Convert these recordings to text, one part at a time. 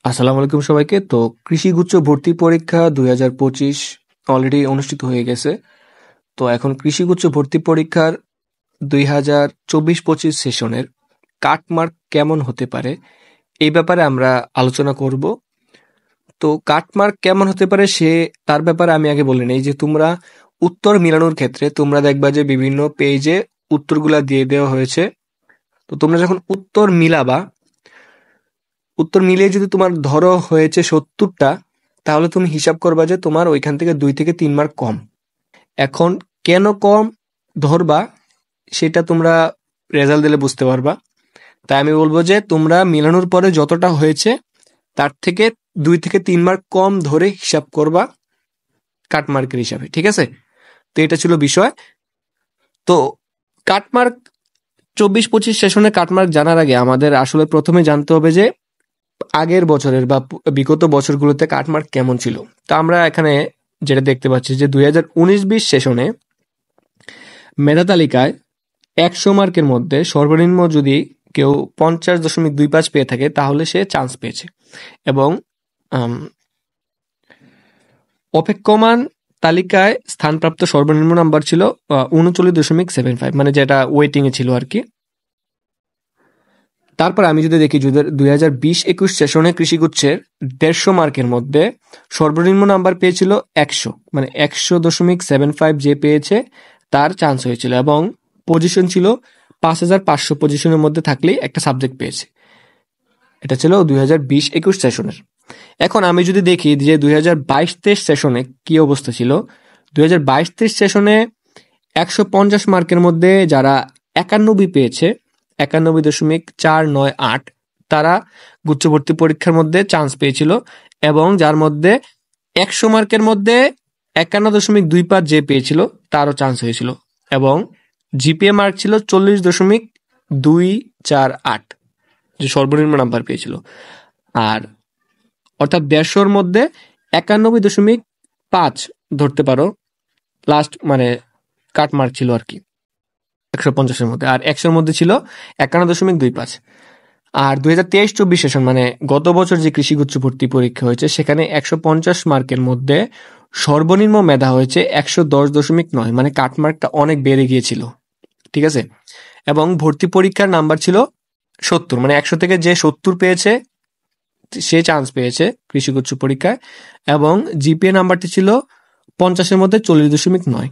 আসসালামু আলাইকুম সবাইকে। তো কৃষিগুচ্ছ ভর্তি পরীক্ষা 2025 অলরেডি অনুষ্ঠিত হয়ে গেছে। তো এখন কৃষিগুচ্ছ ভর্তি পরীক্ষার 2024-25 সেশনের কাটমার্ক কেমন হতে পারে এই ব্যাপারে আমরা আলোচনা করব। তো কাটমার্ক কেমন হতে পারে তার ব্যাপারে আমি আগে বলে নেই যে তোমরা উত্তর মিলানোর ক্ষেত্রে তোমরা দেখবা যে বিভিন্ন পেজে উত্তরগুলা দিয়ে দেওয়া হয়েছে। তো তোমরা যখন উত্তর মিলিয়ে যদি তোমার ধরো হয়েছে 70টা, তাহলে তুমি হিসাব করবা যে তোমার ওইখান থেকে 2 থেকে 3 মার্ক কম। এখন কেন কম ধরবা সেটা তোমরা রেজাল্ট দিলে বুঝতে পারবা। তাই আমি বলবো যে তোমরা মিলানোর পরে যতটা হয়েছে তার থেকে 2 থেকে 3 মার্ক কম ধরে হিসাব করবা কাটমার্কের হিসাবে, ঠিক আছে? তো এটা ছিল বিষয়। তো কাটমার্ক 24-25 সেশনে কাটমার্ক জানার আগে আমাদের আসলে প্রথমে জানতে হবে যে আগের বছরের বা বিগত বছরগুলোতে কাটমার্ক কেমন ছিল। তো আমরা এখানে যেটা দেখতে পাচ্ছি যে 2019-20 সেশনে মেধা তালিকায় 100 মার্কের মধ্যে সর্বনিম্ন যদি কেউ 50.25 পেয়ে থাকে তাহলে সে চান্স পেয়েছে, এবং অপেক্ষমান তালিকায় স্থানপ্রাপ্ত সর্বনিম্ন নাম্বার ছিল 39.75, মানে যেটা ওয়েটিং এ ছিল আর কি। তারপর আমি যদি দেখি 2020-21 সেশনে কৃষিগুচ্ছের 150 মার্কের মধ্যে সর্বনিম্ন নাম্বার পেয়েছিল 100, মানে 100.75 যে পেয়েছে তার চান্স হয়েছিল, এবং পজিশন ছিল 5500 পজিশনের মধ্যে থাকলেই একটা সাবজেক্ট পেয়েছে। এটা ছিল 2020-21 সেশনের। এখন আমি যদি দেখি যে 2022-23 সেশনে কি অবস্থা ছিল। 2022-23 সেশনে 150 মার্কের মধ্যে যারা 91 পেয়েছে, 91.498, তারা গুচ্ছভর্তি পরীক্ষার মধ্যে চান্স পেয়েছিল, এবং যার মধ্যে 100 মার্কের মধ্যে 51.25 যে পেয়েছিল তারও চান্স হয়েছিল, এবং জিপিএ মার্ক ছিল 40.248 যে সর্বনিম্ন নাম্বার পেয়েছিল। আর অর্থাৎ 150-র মধ্যে 91.5 ধরতে পারো লাস্ট, মানে কাটমার্ক ছিল আর কি 150-এর মধ্যে, আর 100-র মধ্যে ছিল 51.25। আর 2023-24 সেশন, মানে গত বছর যে কৃষিগুচ্ছ ভর্তি পরীক্ষা হয়েছে, সেখানে 150 মার্কের মধ্যে সর্বনিম্ন মেধা হয়েছে 110.9, মানে কাটমার্কটা অনেক বেড়ে গিয়েছিল, ঠিক আছে? এবং ভর্তি পরীক্ষার নাম্বার ছিল 70, মানে 100 থেকে যে 70 পেয়েছে সে চান্স পেয়েছে কৃষিগুচ্ছ পরীক্ষায়, এবং জিপিএ নাম্বারটি ছিল 50-এর মধ্যে 40.9,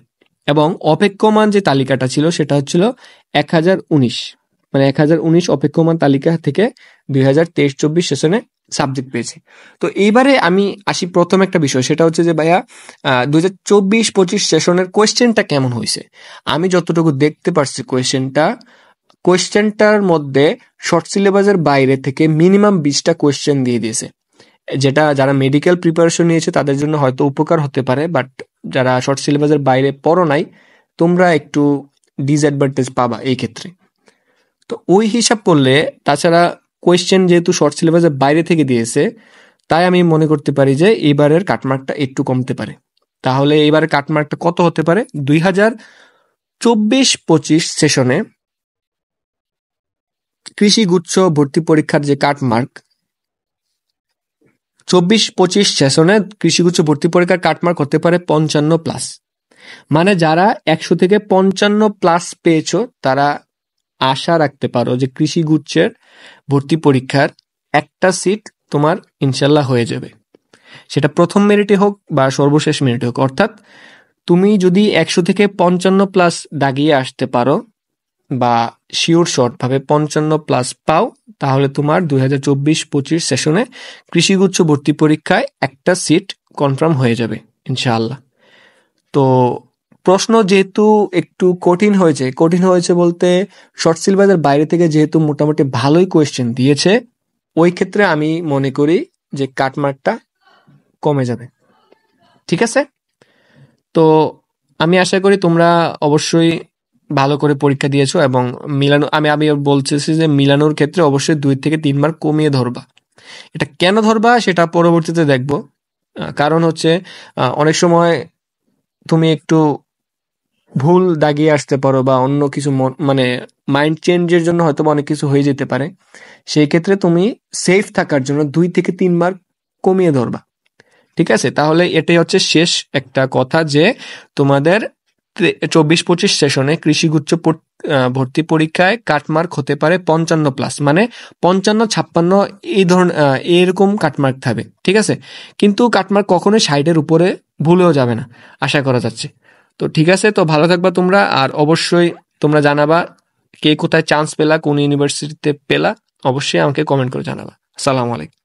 এবং অপেক্ষমান যে তালিকাটা ছিল সেটা হচ্ছিল 1019, মানে 1019 অপেক্ষমান তালিকা থেকে 2023-24 সেশনে সাবজেক্ট পেয়েছে। তো এইবারে আমি আসি প্রথম একটা বিষয়, সেটা হচ্ছে যে ভাইয়া 2024-25 সেশনের কোয়েশ্চেনটা কেমন হয়েছে। আমি যতটুকু দেখতে পারছি কোয়েশ্চেনটার মধ্যে শর্ট সিলেবাসের বাইরে থেকে মিনিমাম 20টা কোয়েশ্চেন দিয়ে দিয়েছে, যেটা যারা মেডিকেল প্রিপারেশন নিয়েছে তাদের জন্য হয়তো উপকার হতে পারে, বাট যারা শর্ট সিলেবাসের বাইরে পড়ো নাই তোমরা একটু ডিসঅ্যাডভান্টেজ পাবা এই ক্ষেত্রে। তো ওই হিসাব করলে, তাছাড়া কোয়েশ্চেন যেহেতু শর্ট সিলেবাসের বাইরে থেকে দিয়েছে, তাই আমি মনে করতে পারি যে এবারের কাটমার্কটা একটু কমতে পারে। তাহলে এবারের কাটমার্কটা কত হতে পারে? 2024-25 সেশনে কৃষিগুচ্ছ ভর্তি পরীক্ষার যে কাটমার্ক, 24-25 সেশনে কৃষিগুচ্ছ ভর্তি পরীক্ষার কাটমার্ক হতে পারে 55+। মানে যারা 100 থেকে 55+ পেয়েছো তারা আশা রাখতে পারো যে কৃষিগুচ্ছের ভর্তি পরীক্ষার একটা সিট তোমার ইনশাল্লাহ হয়ে যাবে, সেটা প্রথম মেরিটে হোক বা সর্বশেষ মেরিটে হোক। অর্থাৎ তুমি যদি 100 থেকে 55+ দাগিয়ে আসতে পারো বা শিওর শর্ট ভাবে 55+ পাও, তাহলে তোমার 2024-25 সেশনে কৃষিগুচ্ছ ভর্তি পরীক্ষায় একটা সিট কনফার্ম হয়ে যাবে ইনশাআল্লাহ। তো প্রশ্ন যেহেতু একটু কঠিন হয়েছে বলতে শর্ট সিলেবাসের বাইরে থেকে যেহেতু মোটামুটি ভালোই কোয়েশ্চেন দিয়েছে, ওই ক্ষেত্রে আমি মনে করি যে কাটমার্কটা কমে যাবে, ঠিক আছে? তো আমি আশা করি তোমরা অবশ্যই ভালো করে পরীক্ষা দিয়েছো, এবং আমি বলতেছি যে মিলানোর ক্ষেত্রে অবশ্যই 2 থেকে 3 মার্ক কমিয়ে ধরবা। এটা কেন ধরবা সেটা পরবর্তীতে দেখবো। কারণ হচ্ছে অনেক সময় তুমি একটু ভুল দাগিয়ে আসতে পারো বা অন্য কিছু মানে মাইন্ড চেঞ্জের জন্য হয়তো অনেক কিছু হয়ে যেতে পারে। সেই ক্ষেত্রে তুমি সেফ থাকার জন্য 2 থেকে 3 মার্ক কমিয়ে ধরবা। ঠিক আছে, তাহলে এটাই হচ্ছে শেষ একটা কথা যে তোমাদের 24-25 সেশনে কৃষিগুচ্ছ ভর্তি পরীক্ষায় কাটমার্ক হতে পারে 55+, মানে 55-56 এই ধরনের এরকম কাটমার্ক থাকবে। ঠিক আছে, কিন্তু কাটমার্ক কখনোই 60-এর উপরে ভুলেও যাবে না, আশা করা যাচ্ছে। তো ঠিক আছে, তো ভালো থাকবা তোমরা, আর অবশ্যই তোমরা জানাবা কে কোথায় চান্স পেলা, কোন ইউনিভার্সিটিতে পেলা, অবশ্যই আমাকে কমেন্ট করে জানাবা। আসসালামু আলাইকুম।